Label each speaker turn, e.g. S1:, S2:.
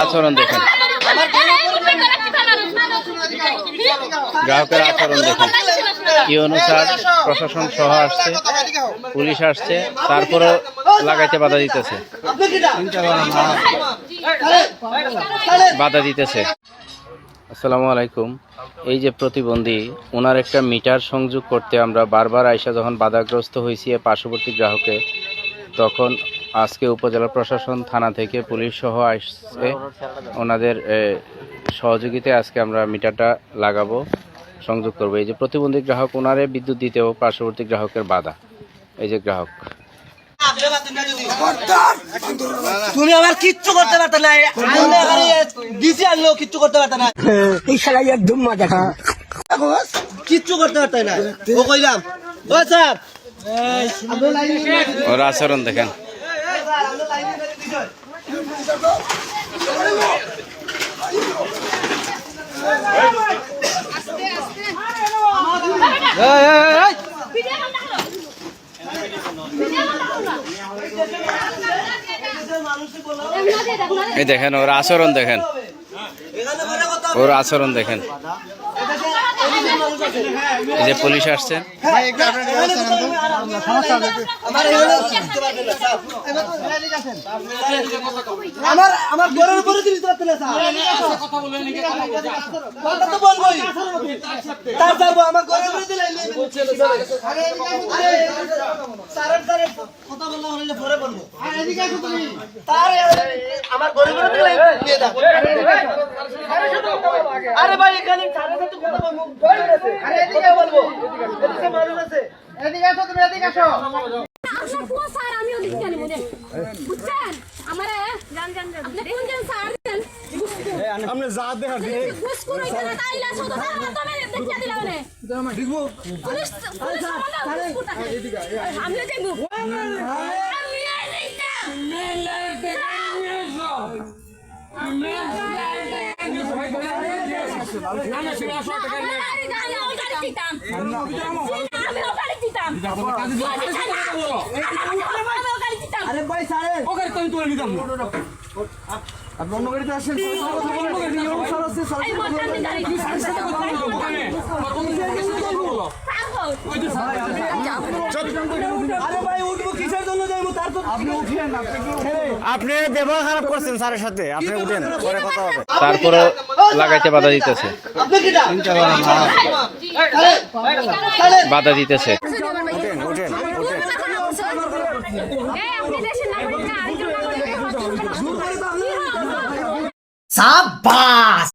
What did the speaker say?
S1: আচরণ দেখেন, গ্রাহকের আচরণ দেখেন। কি অনুসার প্রশাসন সহ আসছে, পুলিশ আসছে, তারপরে লাগাইতে বাধা দিতেছে, বাধা দিতেছে। আসসালামু আলাইকুম। এই যে প্রতিবন্ধী, ওনার একটা মিটার সংযোগ করতে আমরা বারবার আইসা যখন বাধাগ্রস্ত হয়েছি পার্শ্ববর্তী গ্রাহকে, তখন আজকে উপজেলা প্রশাসন থানা থেকে পুলিশ সহ আসছে। ওনাদের সহযোগিতায় আজকে আমরা মিটারটা লাগাবো, সংযোগ করবো। এই যে প্রতিবন্ধী গ্রাহক, ওনারে বিদ্যুৎ দিতেও পার্শ্ববর্তী গ্রাহকের বাধা। এই যে গ্রাহক,
S2: তুমি আমার কিচ্ছু করতে পারত না, ডিসি আনলেও কিচ্ছু করতে পারত না, একদম মজা কিচ্ছু করতে পারত না। ও কইলাম ও স্যার,
S1: ওর আচরণ দেখেন। এই দেখেন ওর আচরণ দেখেন, ওর আচরণ দেখেন। এই যে পুলিশ আসছে,
S2: আমার ঘরের উপরে জিনিস করতে না কথা তো বলবোই, তার যাবো আমার ঘরের উপরে দিলে কথা বললে হলে পরে বলবো। তার আমার ঘরের উপরে দিলে নিয়ে দাও। আরে ভাই এখানে সাড়ে সাথে কথা বলবো, আরে এদিকে বলবো, এদিকে মানুষ আছে, এদিকে আসো, তুমি এদিকে আসো।
S3: আমরা যা দেখা
S2: আরে ভাই স্যার
S3: ওকে তুমি তুলে নিতাম
S2: আপনি অন্য গাড়িতে আসেন,
S3: আপনি ব্যবহার খারাপ করছেন স্যারের সাথে, আপনি উঠেন, পরে কথা হবে।
S1: তারপরে লাগাইতে বাধা দিতেছে, বাধা দিতেছে।
S3: উঠেন উঠেন উঠেন।
S2: সাবাস।